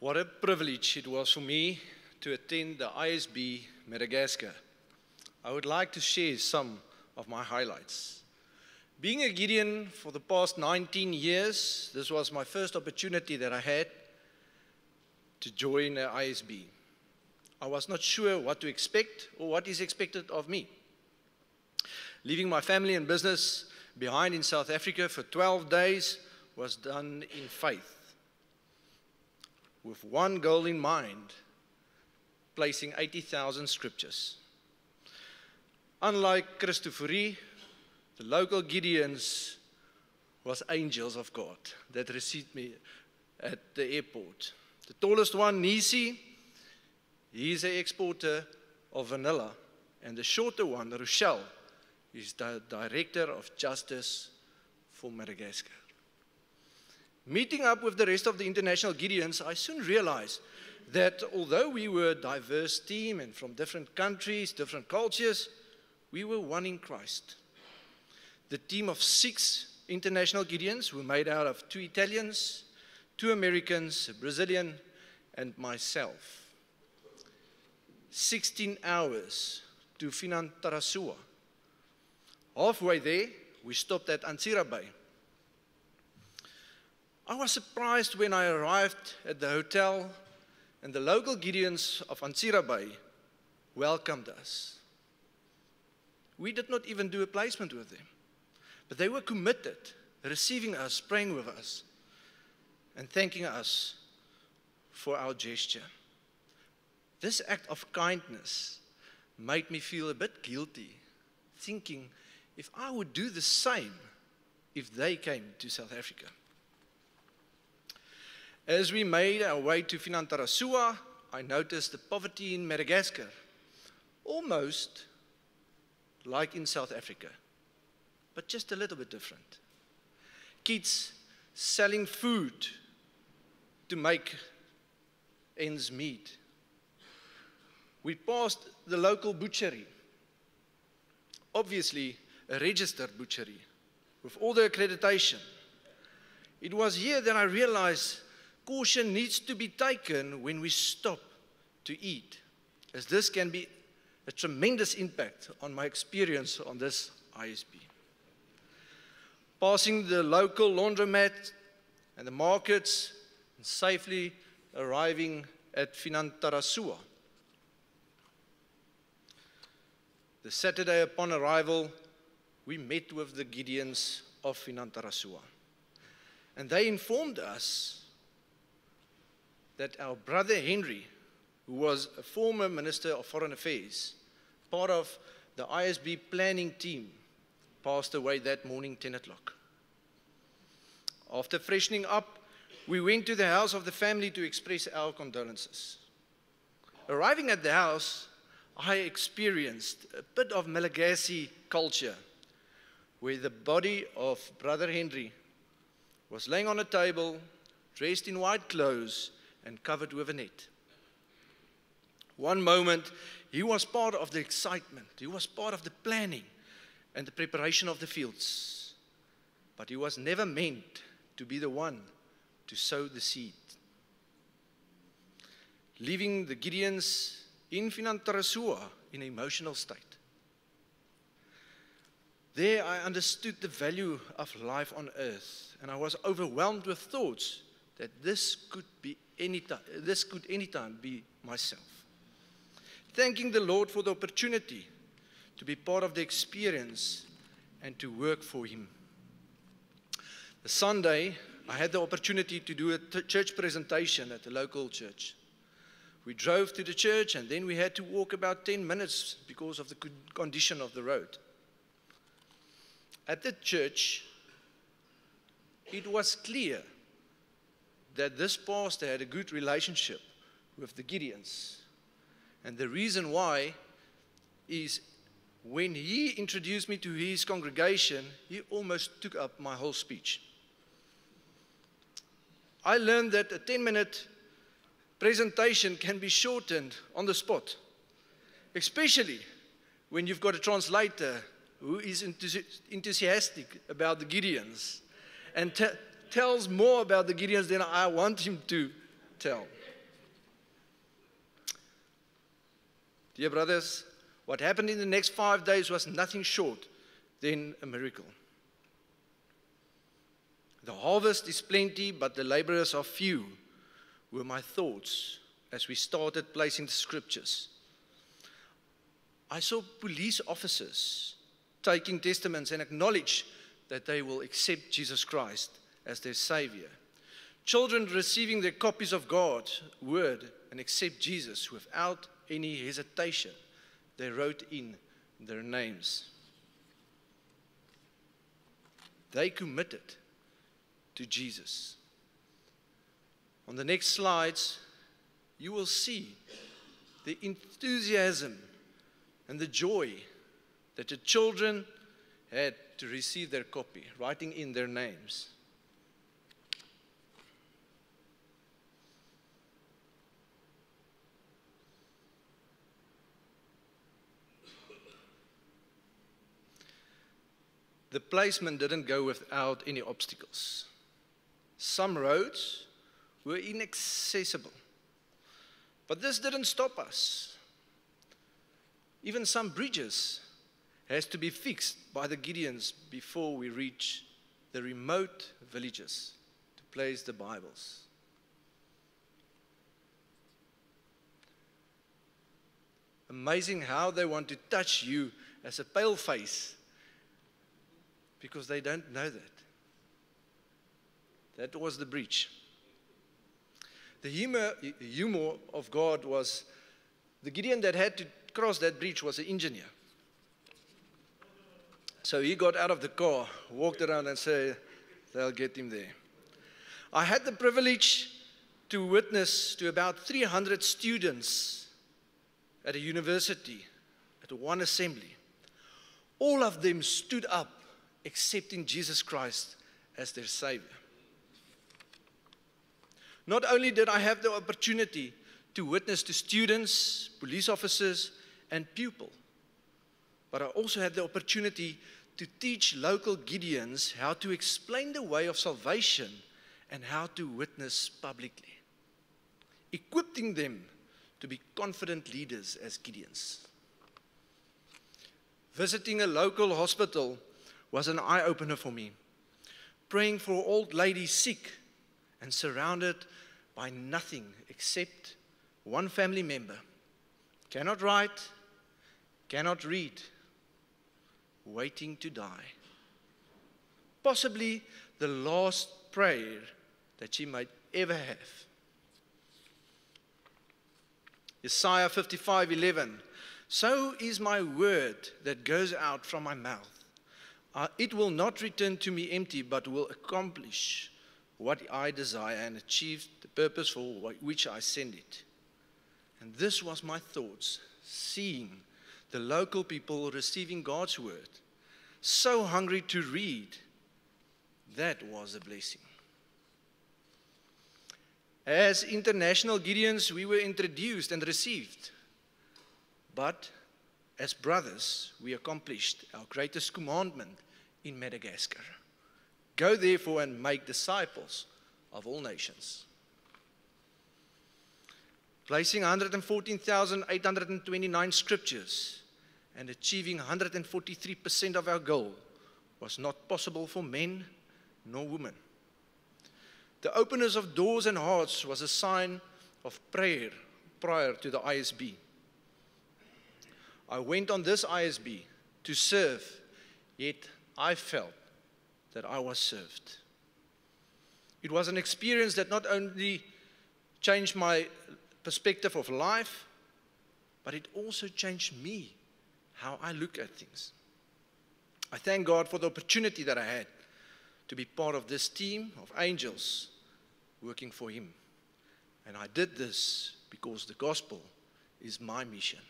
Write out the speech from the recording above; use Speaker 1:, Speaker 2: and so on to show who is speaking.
Speaker 1: What a privilege it was for me to attend the ISB Madagascar. I would like to share some of my highlights. Being a Gideon for the past 19 years, this was my first opportunity that I had to join the ISB. I was not sure what to expect or what is expected of me. Leaving my family and business behind in South Africa for 12 days was done in faith, with one goal in mind: placing 80,000 scriptures. Unlike Christoffel, the local Gideons was angels of God that received me at the airport. The tallest one, Nisi, he's an exporter of vanilla, and the shorter one, Rochelle, is the Director of Justice for Madagascar. Meeting up with the rest of the international Gideons, I soon realized that although we were a diverse team and from different countries, different cultures, we were one in Christ. The team of 6 international Gideons were made out of 2 Italians, 2 Americans, a Brazilian, and myself. 16 hours to Finantarasua. Halfway there, we stopped at Antsira Bay. I was surprised when I arrived at the hotel and the local Gideons of Antsira Bay welcomed us. We did not even do a placement with them, but they were committed, receiving us, praying with us, and thanking us for our gesture. This act of kindness made me feel a bit guilty, thinking if I would do the same if they came to South Africa. As we made our way to Finantarasua, I noticed the poverty in Madagascar, almost like in South Africa, but just a little bit different. Kids selling food to make ends meet. We passed the local butchery, obviously a registered butchery, with all the accreditation. It was here that I realized caution needs to be taken when we stop to eat, as this can be a tremendous impact on my experience on this ISB. Passing the local laundromat and the markets, and safely arriving at Finantarasua. The Saturday upon arrival, we met with the Gideons of Finantarasua, and they informed us that our brother Henry, who was a former Minister of Foreign Affairs, part of the ISB planning team, passed away that morning, 10 o'clock. After freshening up, we went to the house of the family to express our condolences. Arriving at the house, I experienced a bit of Malagasy culture, where the body of Brother Henry was laying on a table, dressed in white clothes and covered with a net. One moment, he was part of the excitement, he was part of the planning and the preparation of the fields, but he was never meant to be the one to sow the seed. Leaving the Gideons in Finantarasua in an emotional state. There I understood the value of life on earth, and I was overwhelmed with thoughts that this could anytime be myself. Thanking the Lord for the opportunity to be part of the experience and to work for Him. The Sunday, I had the opportunity to do a church presentation at the local church. We drove to the church and then we had to walk about 10 minutes because of the condition of the road. At the church, it was clear that this pastor had a good relationship with the Gideons. And the reason why is when he introduced me to his congregation, he almost took up my whole speech. I learned that a 10-minute presentation can be shortened on the spot, especially when you've got a translator who is enthusiastic about the Gideons and tells more about the Gideons than I want him to tell. Dear brothers, what happened in the next 5 days was nothing short than a miracle. The harvest is plenty, but the laborers are few, were my thoughts as we started placing the scriptures. I saw police officers taking testaments and acknowledge that they will accept Jesus Christ as their Savior. Children receiving their copies of God's Word and accept Jesus without any hesitation. They wrote in their names. They committed to Jesus. On the next slides, you will see the enthusiasm and the joy that the children had to receive their copy, writing in their names. The placement didn't go without any obstacles. Some roads were inaccessible, but this didn't stop us. Even some bridges has to be fixed by the Gideons before we reach the remote villages to place the Bibles. Amazing how they want to touch you as a paleface, because they don't know that. That was the breach. The humor of God was the Gideon that had to cross that breach was an engineer. So he got out of the car, walked around and said, they'll get him there. I had the privilege to witness to about 300 students at a university, at one assembly. All of them stood up accepting Jesus Christ as their Savior. Not only did I have the opportunity to witness to students, police officers, and pupils, but I also had the opportunity to teach local Gideons how to explain the way of salvation and how to witness publicly, equipping them to be confident leaders as Gideons. Visiting a local hospital was an eye-opener for me. Praying for old ladies sick and surrounded by nothing except one family member. Cannot write, cannot read, waiting to die. Possibly the last prayer that she might ever have. Isaiah 55:11. So is my word that goes out from my mouth. It will not return to me empty, but will accomplish what I desire and achieve the purpose for which I send it. And this was my thoughts, seeing the local people receiving God's word, so hungry to read. That was a blessing. As international Gideons, we were introduced and received. But as brothers, we accomplished our greatest commandment in Madagascar. Go therefore and make disciples of all nations. Placing 114,829 scriptures and achieving 143% of our goal was not possible for men nor women. The openness of doors and hearts was a sign of prayer prior to the ISB. I went on this ISB to serve, yet I felt that I was served. It was an experience that not only changed my perspective of life, but it also changed me, how I look at things. I thank God for the opportunity that I had to be part of this team of angels working for Him. And I did this because the gospel is my mission.